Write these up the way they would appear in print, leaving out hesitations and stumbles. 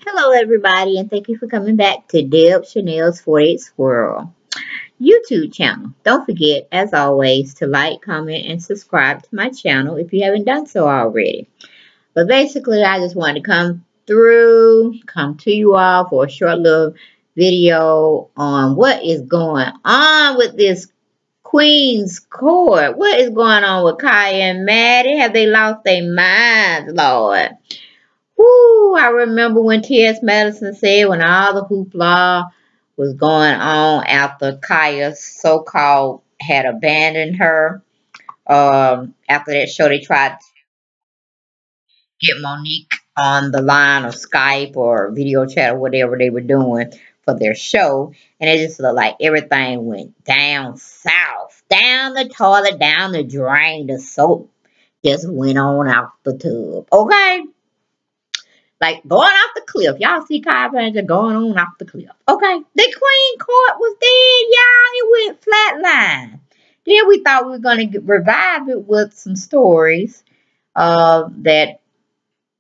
Hello, everybody, and thank you for coming back to Deb Chanel's 48 Squirrel YouTube channel. Don't forget, as always, to like, comment, and subscribe to my channel if you haven't done so already. But basically, I just wanted to come to you all for a short little video on what is going on with this Queen's Court. What is going on with Khia and Maddie? Have they lost their minds, Lord? Whoo, I remember when T.S. Madison said when all the hoopla was going on after Khia so-called had abandoned her. After that show, they tried to get Monique on the line or Skype or video chat or whatever they were doing for their show. And it just looked like everything went down south, down the toilet, down the drain. The soap just went on out the tub. Okay? Like going off the cliff. Y'all see Kyle Ranger going on off the cliff. Okay. The Queen Court was dead, y'all. It went flatline. Then we thought we were going to revive it with some stories that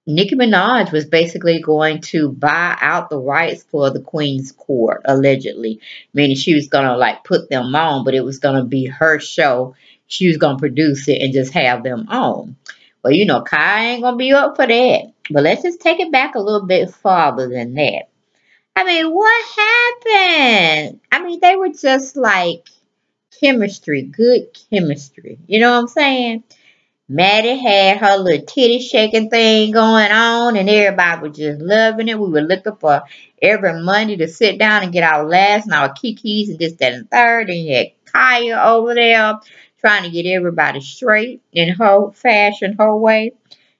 Nicki Minaj was basically going to buy out the rights for the Queen's Court, allegedly. Meaning she was going to like put them on, but it was going to be her show. She was going to produce it and just have them on. Well, you know, Kai ain't going to be up for that. But let's just take it back a little bit farther than that. I mean, what happened? I mean, they were just like chemistry, good chemistry. You know what I'm saying? Maddie had her little titty shaking thing going on, and everybody was just loving it. We were looking for every Monday to sit down and get our last and our kikis and this, that, and third. And you had Khia over there trying to get everybody straight in her fashion, her way.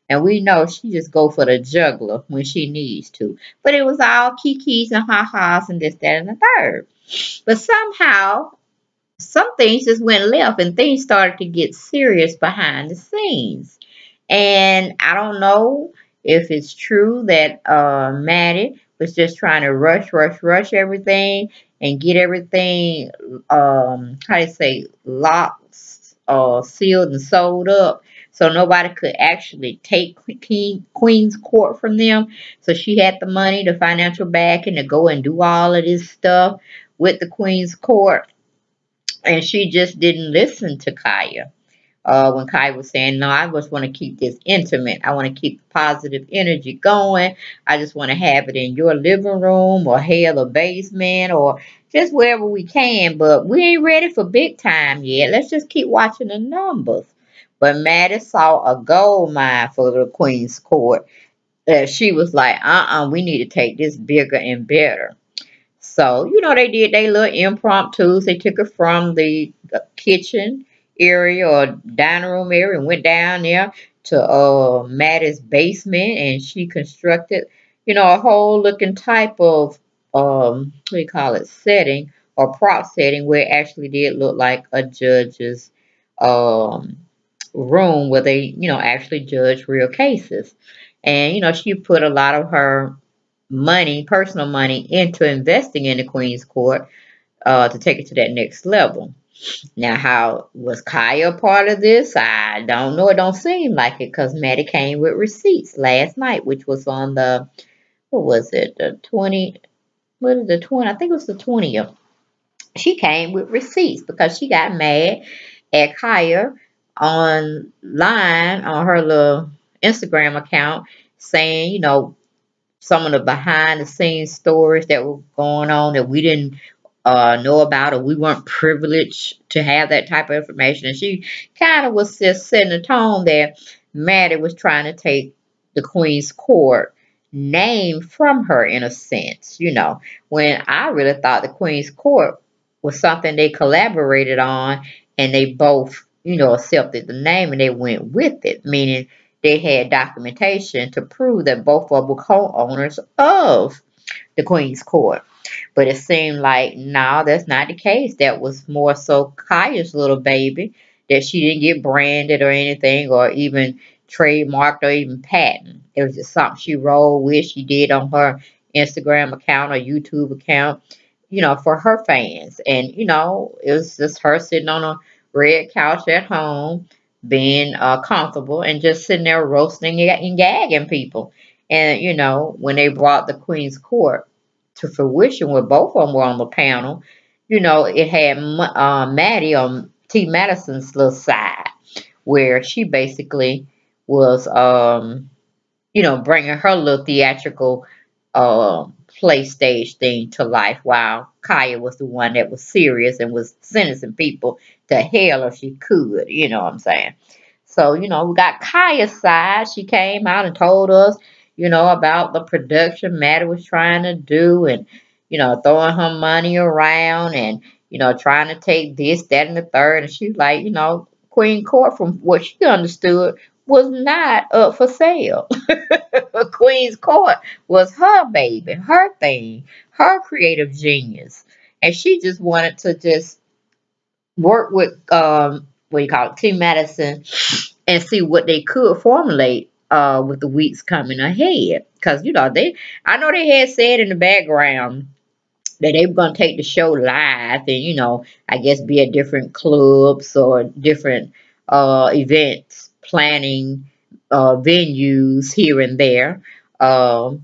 And we know she just go for the juggler when she needs to. But it was all kikis and ha-has and this, that, and the third. But somehow, some things just went left and things started to get serious behind the scenes. And I don't know if it's true that Maddie was just trying to rush everything and get everything, how do you say, locked, sealed, and sold up. So nobody could actually take Queen's Court from them. So she had the money, the financial backing to go and do all of this stuff with the Queen's Court. And she just didn't listen to Khia. When Khia was saying, no, I just want to keep this intimate. I want to keep the positive energy going. I just want to have it in your living room or hell, a basement or just wherever we can. But we ain't ready for big time yet. Let's just keep watching the numbers. But Maddie saw a gold mine for the Queen's Court. She was like, we need to take this bigger and better. So, you know, they did their little impromptus. They took it from the kitchen area or dining room area and went down there to Maddie's basement, and she constructed, you know, a whole looking type of what do you call it, setting or prop setting where it actually did look like a judge's um room where they, you know, actually judge real cases. And, you know, she put a lot of her money, personal money, into investing in the Queen's Court to take it to that next level. Now, how was Khia part of this? I don't know. It don't seem like it because Maddie came with receipts last night, which was on the, what was it, the 20, what is the 20? I think it was the 20th. She came with receipts because she got mad at Khia online on her little Instagram account saying, you know, some of the behind the scenes stories that were going on that we didn't know about or we weren't privileged to have that type of information. And she kind of was just setting the tone that Maddie was trying to take the Queen's Court name from her in a sense, you know, when I really thought the Queen's Court was something they collaborated on and they both, you know, accepted the name and they went with it, meaning they had documentation to prove that both of them were co-owners of the Queen's Court. But it seemed like, no, that's not the case. That was more so Khia's little baby, that she didn't get branded or anything or even trademarked or even patent. It was just something she rolled with. She did on her Instagram account or YouTube account, you know, for her fans. And, you know, it was just her sitting on a red couch at home being comfortable and just sitting there roasting and gagging people. And, you know, when they brought the Queen's Court to fruition, where both of them were on the panel, you know, it had Maddie on T. Madison's little side, where she basically was, you know, bringing her little theatrical play stage thing to life, while Khia was the one that was serious and was sentencing people to hell if she could, you know what I'm saying? So, you know, we got Khia's side. She came out and told us, you know, about the production Maddie was trying to do, and, you know, throwing her money around and, you know, trying to take this, that, and the third. And she's like, you know, Queen Court, from what she understood, was not up for sale. Queen's Court was her baby, her thing, her creative genius. And she just wanted to just work with, what do you call it, Team Madison, and see what they could formulate with the weeks coming ahead. Because, you know, I know they had said in the background that they were going to take the show live and, you know, I guess be at different clubs or different events, planning venues here and there. And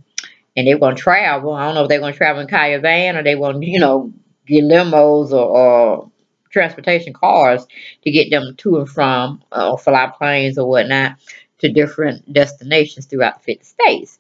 they're going to travel. I don't know if they're going to travel in Khia van or they want to, you know, get limos or transportation cars to get them to and from, fly planes or whatnot, to different destinations throughout the 50 states.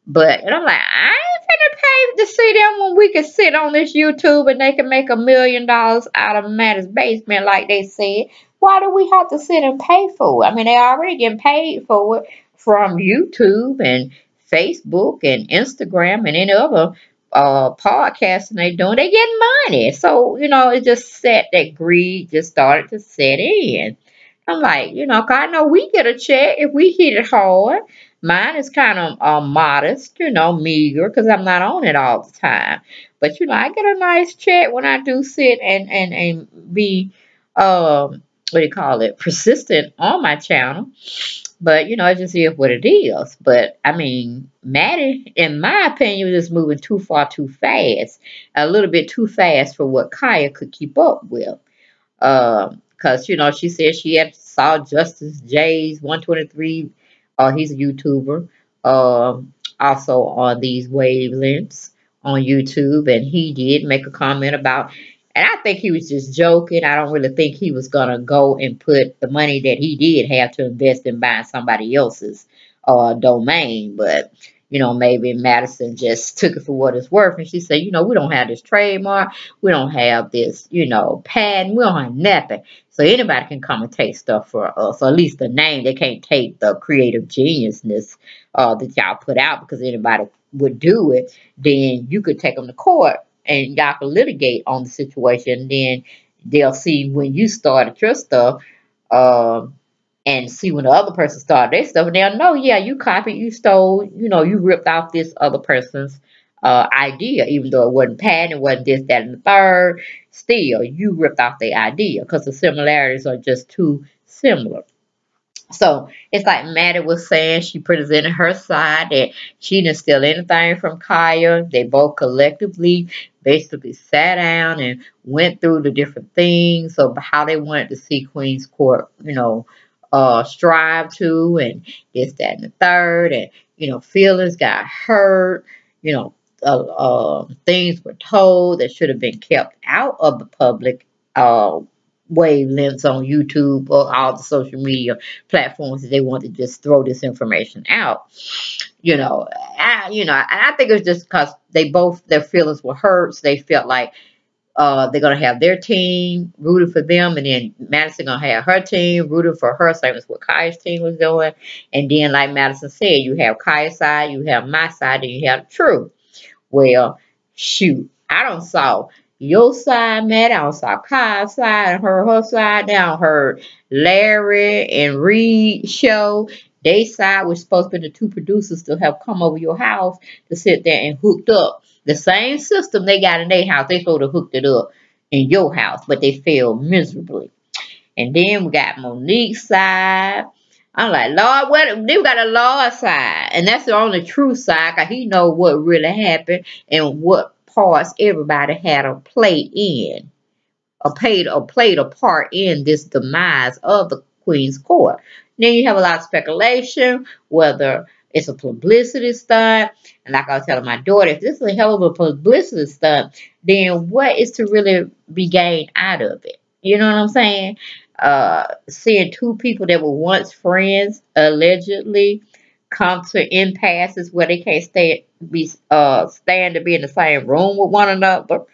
But, and I'm like, I ain't finna pay to see them when we can sit on this YouTube and they can make $1 million out of Matt's basement like they said. Why do we have to sit and pay for it? I mean, they're already getting paid for it from YouTube and Facebook and Instagram and any other podcasting they doing. They getting money. So, you know, it just set that greed just started to set in. I'm like, you know, 'cause I know we get a check if we hit it hard. Mine is kind of modest, you know, meager, because I'm not on it all the time. But, you know, I get a nice check when I do sit and be, what do you call it, persistent on my channel. But, you know, it just is what it is. But, I mean, Maddie, in my opinion, was just moving too far too fast. A little bit too fast for what Khia could keep up with. Because, you know, she said she had saw Justice J's 123. He's a YouTuber. Also on these wavelengths on YouTube. And he did make a comment about, and I think he was just joking. I don't really think he was going to go and put the money that he did have to invest in buying somebody else's domain. But, you know, maybe Madison just took it for what it's worth. And she said, you know, we don't have this trademark. We don't have this, you know, patent. We don't have nothing. So anybody can come and take stuff for us, or at least the name. They can't take the creative geniusness that y'all put out, because anybody would do it. Then you could take them to court and y'all could litigate on the situation. Then they'll see when you started your stuff, and see when the other person started their stuff, and they'll know, yeah, you copied, you stole, you know, you ripped off this other person's idea, even though it wasn't patent, it wasn't this, that, and the third. Still, you ripped off the idea because the similarities are just too similar. So it's like Maddie was saying, she presented her side that she didn't steal anything from Khia. They both collectively basically sat down and went through the different things of how they wanted to see Queen's Court, you know, strive to, and this, that, and the third. And, you know, feelings got hurt, you know, things were told that should have been kept out of the public wavelengths on YouTube or all the social media platforms that they want to just throw this information out. You know, I think it was just because they both, their feelings were hurt, so they felt like they're gonna have their team rooted for them, and then Madison gonna have her team rooted for her, same as what Khia's team was doing. And then, like Madison said, you have Khia's side, you have my side, and you have the truth. Well, shoot, I don't saw your side, Matt. I don't saw Kyle's side and her side. I don't heard Larry and Reed show. They side was supposed to be the two producers to have come over your house to sit there and hooked up. The same system they got in their house, they sort of hooked it up in your house, but they failed miserably. And then we got Monique's side. I'm like, Lord, what? They got a Lord side. And that's the only true side, because he know what really happened and what parts everybody had a play in, played a part in this demise of the Queen's Court. Then you have a lot of speculation whether it's a publicity stunt. And like I was telling my daughter, if this is a hell of a publicity stunt, then what is to really be gained out of it? You know what I'm saying? Seeing two people that were once friends allegedly come to impasses where they can't stand to be in the same room with one another.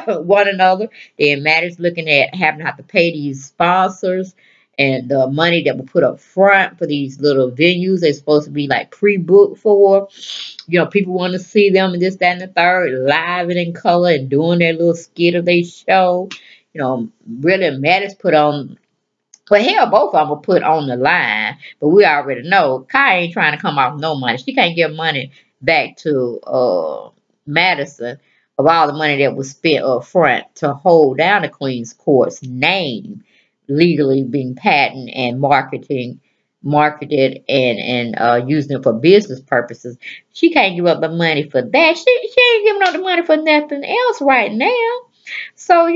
One another. Then Maddie's looking at having to have to pay these sponsors and the money that will put up front for these little venues they're supposed to be like pre-booked for. You know, people want to see them and this, that, and the third, live and in color and doing their little skit of their show. You know, really Maddie's put on, well, hell, both of them were put on the line, but we already know Kai ain't trying to come off no money. She can't give money back to Madison of all the money that was spent up front to hold down the Queen's Court's name, legally being patented and marketed and using it for business purposes. She can't give up the money for that. She ain't giving up the money for nothing else right now. So,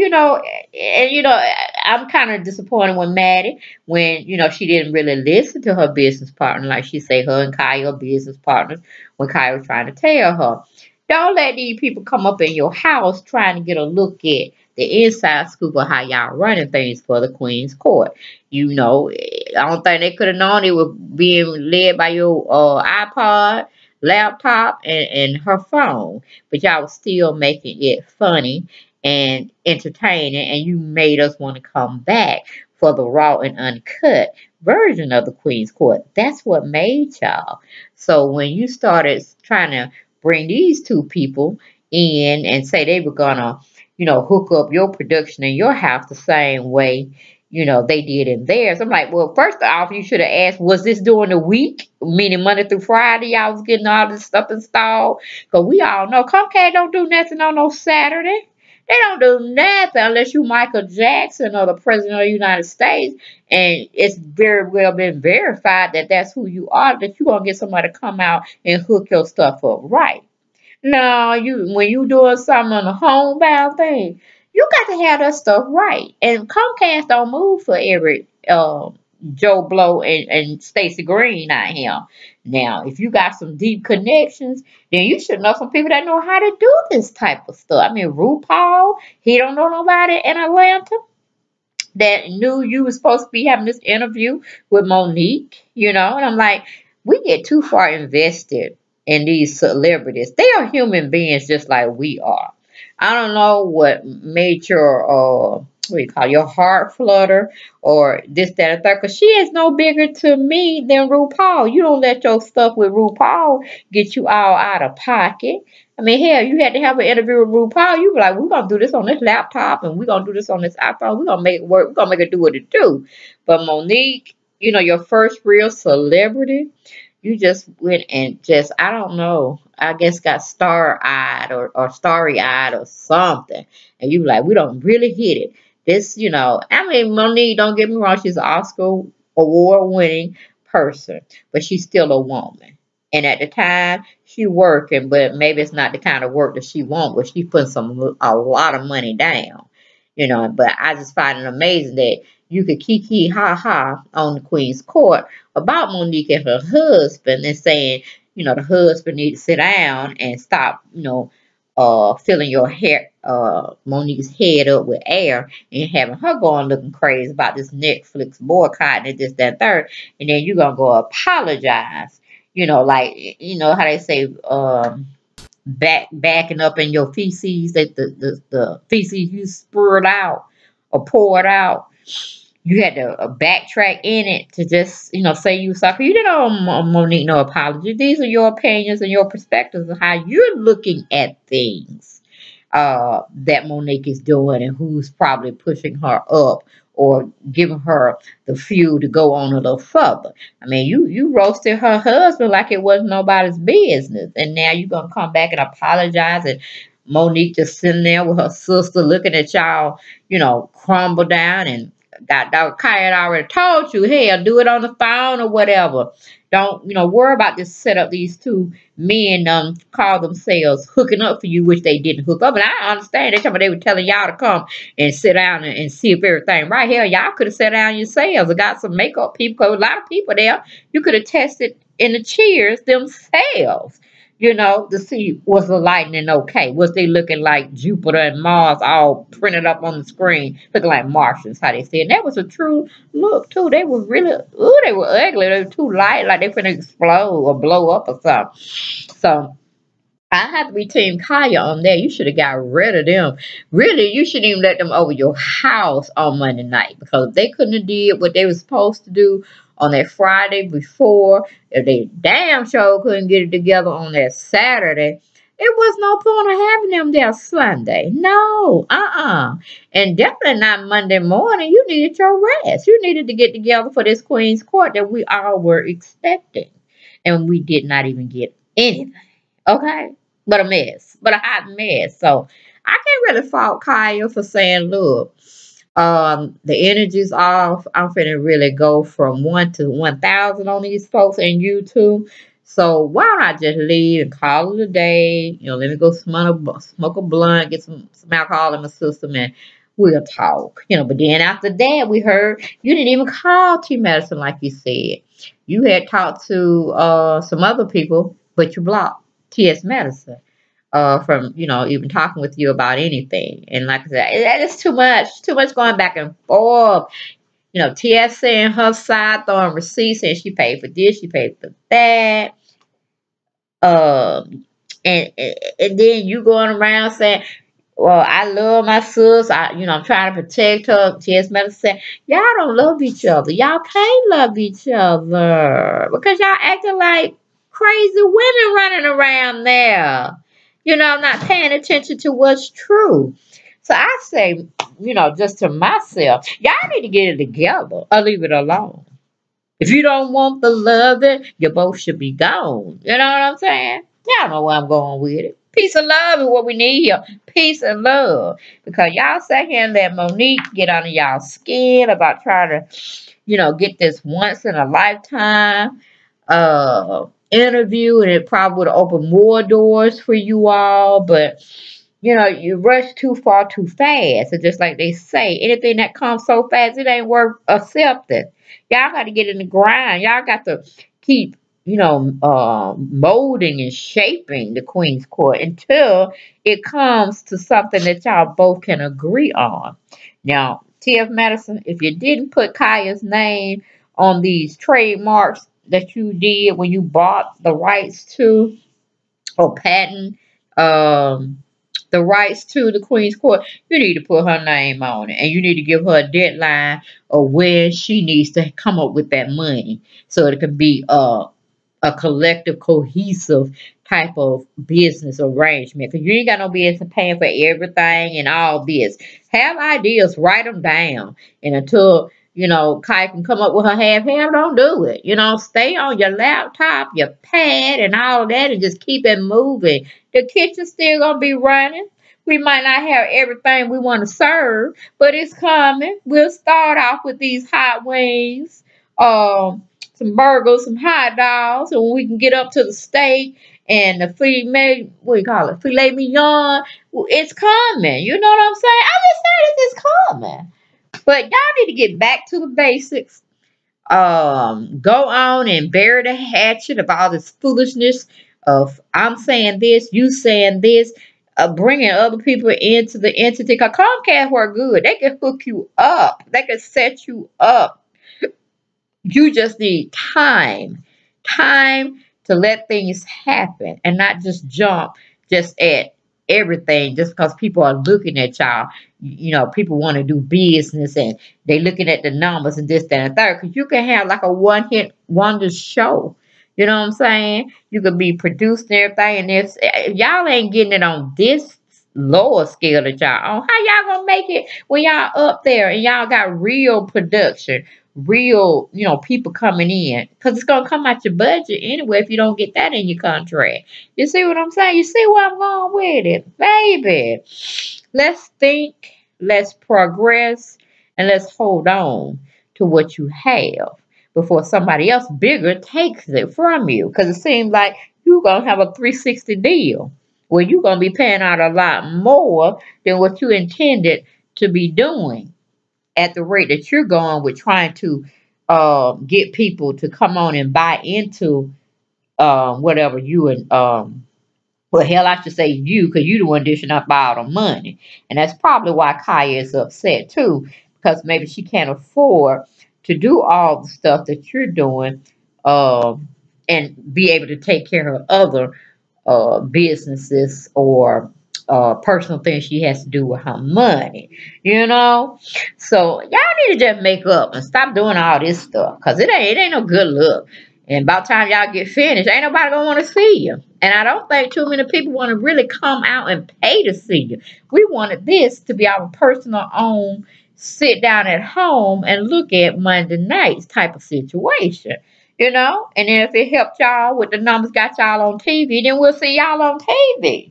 I'm kind of disappointed with Maddie when, she didn't really listen to her business partner. Like she said, her and Khia are business partners when Khia was trying to tell her. Don't let these people come up in your house trying to get a look at the inside scoop of how y'all running things for the Queen's Court. I don't think they could have known it was being led by your iPod, laptop, and her phone. But y'all was still making it funny and entertaining, and you made us want to come back for the raw and uncut version of the Queen's Court. That's what made y'all. So when you started trying to bring these two people in and say they were gonna, hook up your production in your house the same way, they did in theirs. I'm like, well, first off, you should have asked, was this during the week? Meaning Monday through Friday, y'all was getting all this stuff installed? Because we all know Comcast don't do nothing on no Saturday. They don't do nothing unless you Michael Jackson or the President of the United States. And it's very well been verified that that's who you are, that you're going to get somebody to come out and hook your stuff up right. No, when you doing something on a homebound thing, you got to have that stuff right. And Comcast don't move for every Joe Blow and Stacey Green out here. Now, if you got some deep connections, then you should know some people that know how to do this type of stuff. I mean, RuPaul, he don't know nobody in Atlanta that knew you was supposed to be having this interview with Monique, and I'm like, we get too far invested in these celebrities. They are human beings just like we are. I don't know what made your your heart flutter or this, that, and third, because she is no bigger to me than RuPaul. You don't let your stuff with RuPaul get you all out of pocket. I mean, hell, you had to have an interview with RuPaul. You were like, we're going to do this on this laptop and we're going to do this on this iPhone. We're going to make it work. We're going to make it do what it do. But Monique, your first real celebrity, you just went and I don't know, I guess got star-eyed or starry-eyed or something. And you were like, we don't really hit it. This, I mean, Monique, don't get me wrong, she's an Oscar award-winning person, but she's still a woman. And at the time, she working, but maybe it's not the kind of work that she wants, but she put a lot of money down, But I just find it amazing that you could kiki ha ha on the Queen's Court about Monique and her husband and saying, the husband need to sit down and stop, filling your hair, Monique's head up with air and having her going looking crazy about this Netflix boycott and this, that, third. And then you're going to go apologize. How they say, backing up in your feces, that the feces you spurred out or poured out, you had to backtrack in it to just, say you sucker. You didn't owe Monique no apology. These are your opinions and your perspectives of how you're looking at things that Monique is doing and who's probably pushing her up or giving her the fuel to go on a little further. I mean, you roasted her husband like it wasn't nobody's business. And now you're going to come back and apologize, and Monique just sitting there with her sister looking at y'all, crumble down. And Dr. Kai had already told you, hey, do it on the phone or whatever. Don't, worry about this setup. These two men call themselves hooking up for you, which they didn't hook up. And I understand they were telling y'all to come and sit down and see if everything right. Here, y'all could have sat down yourselves or got some makeup people, because a lot of people there. You could have tested in the cheers themselves, you know, to see was the lightning okay? Was they looking like Jupiter and Mars all printed up on the screen, looking like Martians, how they said. And that was a true look, too. They were really, ooh, they were ugly. They were too light, like they finna explode or blow up or something. So I have to be Team Khia on that. You should have got rid of them. Really, you shouldn't even let them over your house on Monday night because if they couldn't have did what they were supposed to do on that Friday before, if they damn sure couldn't get it together on that Saturday, it was no point of having them there Sunday. No, and definitely not Monday morning. You needed your rest. You needed to get together for this Queen's Court that we all were expecting, and we did not even get anything. Okay, but a mess, but a hot mess. So I can't really fault Kaya for saying, look, the energy's off. I'm finna really go from 1 to 1,000 on these folks and YouTube. So why don't I just leave and call it a day? You know, let me go smoke a blunt, get some alcohol in my system, and we'll talk. You know, but then after that, we heard you didn't even call T Madison like you said. You had talked to some other people, but you blocked T.S. Madison from, you know, even talking with you about anything. And like I said, that is too much going back and forth. You know, T.S. saying her side, throwing receipts, and she paid for this, she paid for that. Um, and then you going around saying, well, I love my sis. I'm trying to protect her. T.S. Madison said, y'all don't love each other. Y'all can't love each other because y'all acting like crazy women running around there. You know, not paying attention to what's true. So I say, you know, just to myself, y'all need to get it together or leave it alone. If you don't want the loving, you both should be gone. You know what I'm saying? Y'all know where I'm going with it. Peace and love is what we need here. Peace and love. Because y'all sat here and let Monique get under y'all skin about trying to, you know, get this once in a lifetime interview. And it probably would have opened more doors for you all. But you know, you rush too far too fast. It's just like they say, anything that comes so fast, it ain't worth accepting. Y'all got to get in the grind. Y'all got to keep, you know, molding and shaping the Queen's Court until it comes to something that y'all both can agree on. Now, T.F. Madison, if you didn't put Kaya's name on these trademarks that you did when you bought the rights to or patent, the rights to the Queen's Court, you need to put her name on it. And you need to give her a deadline of when she needs to come up with that money so it can be a collective, cohesive type of business arrangement. Because you ain't got no business paying for everything and all this. Have ideas, write them down. And until, you know, Kai can come up with her half, don't do it. You know, stay on your laptop, your pad, and all that, and just keep it moving. The kitchen's still going to be running. We might not have everything we want to serve, but it's coming. We'll start off with these hot wings, some burgers, some hot dogs, and when we can get up to the steak and the filet mignon, it's coming. You know what I'm saying? I'm just saying it's coming. But y'all need to get back to the basics. Go on and bury the hatchet of all this foolishness of I'm saying this, you saying this, bringing other people into the entity. Because Comcast work good. They can hook you up. They can set you up. You just need time to let things happen and not just jump just at everything just because people are looking at y'all. You know, people want to do business and they looking at the numbers and this, that, and third. Because you can have like a one-hit wonder show. You know what I'm saying? You could be produced and everything. And if y'all ain't getting it on this lower scale that y'all on, how y'all gonna make it when y'all up there and y'all got real production? Real, you know, people coming in because it's gonna come out your budget anyway if you don't get that in your contract. You see what I'm saying? You see where I'm going with it, baby? Let's think, let's progress, and let's hold on to what you have before somebody else bigger takes it from you. Because it seems like you're gonna have a 360 deal where you're gonna be paying out a lot more than what you intended to be doing at the rate that you're going with trying to get people to come on and buy into whatever you and well, hell, I should say you, because you the one dishing up all the money. And that's probably why Khia is upset too, because maybe she can't afford to do all the stuff that you're doing, um, and be able to take care of other businesses or personal things she has to do with her money, you know. So y'all need to just make up and stop doing all this stuff, cause it ain't no good look. And by the time y'all get finished, ain't nobody gonna want to see you. And I don't think too many people want to really come out and pay to see you. We wanted this to be our personal own sit down at home and look at Monday nights type of situation. You know, and then if it helped y'all with the numbers, got y'all on TV, then we'll see y'all on TV.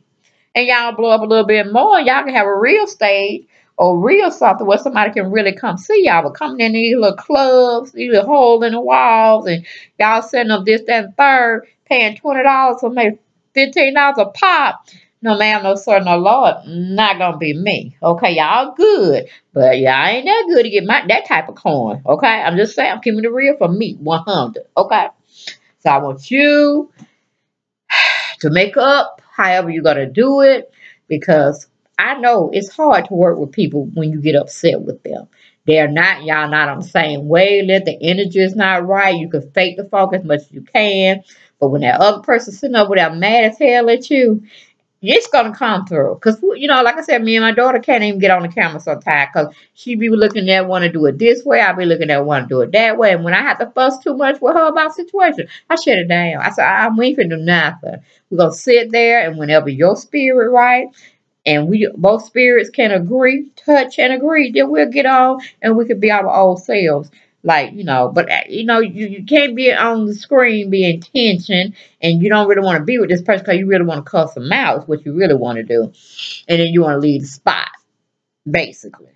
And y'all blow up a little bit more. Y'all can have a real stage or real something where somebody can really come see y'all. But coming in these little clubs, these little holes in the walls, and y'all setting up this, that, and third, paying $20 or maybe $15 a pop. No, ma'am, no, sir, no, Lord, not gonna be me. Okay, y'all good, but y'all ain't that good to get that type of coin. Okay, I'm just saying, I'm keeping it real for me, 100. Okay, so I want you to make up however you're gonna do it, because I know it's hard to work with people when you get upset with them. They're not, y'all not on the same wavelength. The energy is not right. You can fake the funk as much as you can, but when that other person sitting over there mad as hell at you, it's gonna come through. Cause you know, like I said, me and my daughter can't even get on the camera sometimes, cause she be looking at want to do it this way, I be looking at want to do it that way. And when I have to fuss too much with her about situation, I shut it down. I said, we ain't finna do nothing. We're gonna sit there, and whenever your spirit right, and we both spirits can agree, touch and agree, then we'll get on and we can be our old selves. Like, you know, but you know, you can't be on the screen being tension, and you don't really want to be with this person because you really want to cuss them out, is what you really want to do. And then you want to leave the spot, basically.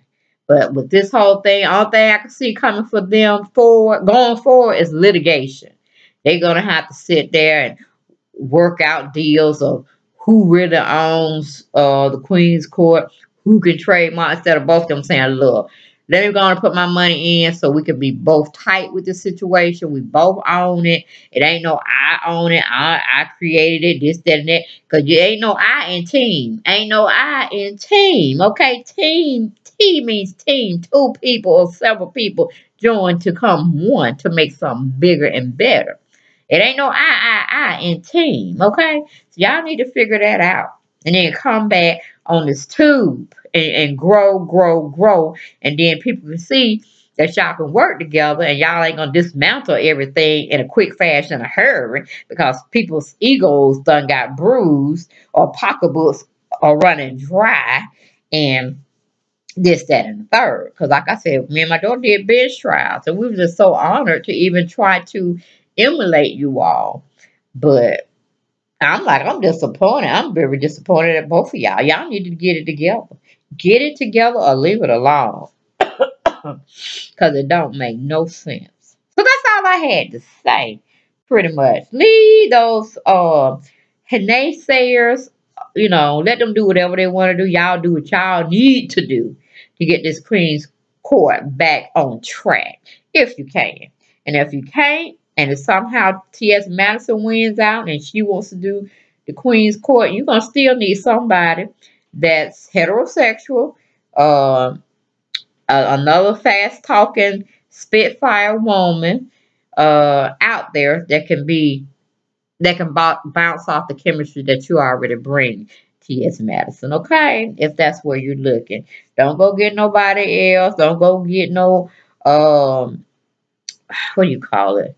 But with this whole thing, all thing I can see coming for them going forward is litigation. They're gonna have to sit there and work out deals of who really owns the Queen's Court, who can trademark, instead of both of them saying, look, let me go and put my money in so we can be both tight with the situation. We both own it. It ain't no I own it. I created it, this, that, and that. Because you ain't no I in team. Ain't no I in team. Okay? Team. T means team. Two people or several people join to come one to make something bigger and better. It ain't no I in team, okay? So y'all need to figure that out. And then come back on this tube and grow, grow, grow. And then people can see that y'all can work together, and y'all ain't gonna dismantle everything in a quick fashion, in a hurry, because people's egos done got bruised or pocketbooks are running dry, and this, that, and the third. Because like I said, me and my daughter did bench trials, and we were just so honored to even try to emulate you all. But I'm disappointed. I'm very disappointed at both of y'all. Y'all need to get it together. Get it together or leave it alone. Because it don't make no sense. So that's all I had to say, pretty much. Leave those naysayers, you know, let them do whatever they want to do. Y'all do what y'all need to do to get this Queen's Court back on track, if you can. And if you can't, and if somehow T.S. Madison wins out and she wants to do the Queen's Court, you're going to still need somebody that's heterosexual, another fast talking spitfire woman out there that can bounce off the chemistry that you already bring, T.S. Madison. Okay, if that's where you're looking, don't go get nobody else. Don't go get no what do you call it?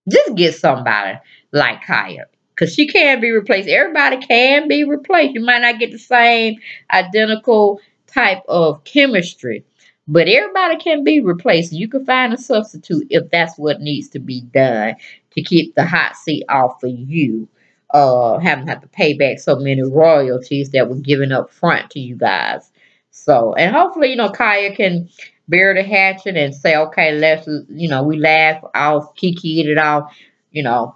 Just get somebody like Khia. Because she can be replaced. Everybody can be replaced. You might not get the same identical type of chemistry. But everybody can be replaced. You can find a substitute if that's what needs to be done to keep the hot seat off for you. Having to have to pay back so many royalties that were given up front to you guys. So, and hopefully, you know, Khia can bear the hatchet and say, okay, let's, you know, we laugh off, kiki it off, you know,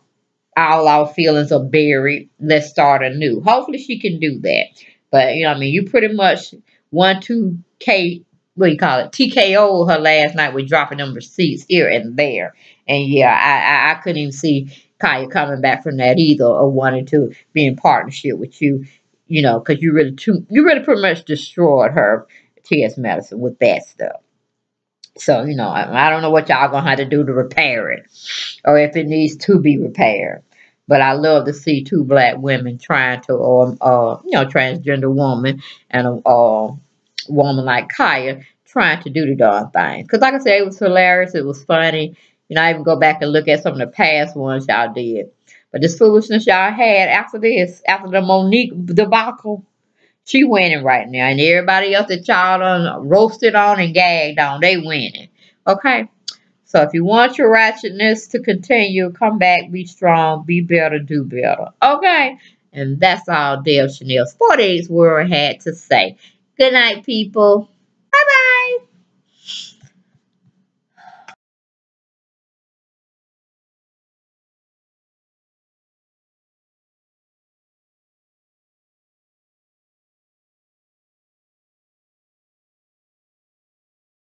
all our feelings are buried. Let's start anew. Hopefully she can do that. But, you know, I mean, you pretty much 1, 2K what do you call it, TKO her last night with dropping them receipts here and there. And yeah, I couldn't even see Khia coming back from that either, or wanting to be in partnership with you, you know, because you really pretty much destroyed her, T.S. Madison, with that stuff. So, you know, I don't know what y'all gonna have to do to repair it, or if it needs to be repaired. But I love to see two black women trying to, you know, transgender woman and a woman like Khia trying to do the darn thing. Because, like I said, it was hilarious. It was funny. You know, I even go back and look at some of the past ones y'all did. But this foolishness y'all had after this, after the Monique debacle, she winning right now. And everybody else that y'all done roasted on and gagged on, they winning. Okay? So if you want your ratchetness to continue, come back, be strong, be better, do better. Okay? And that's all Dale Chanel's 48's World had to say. Good night, people.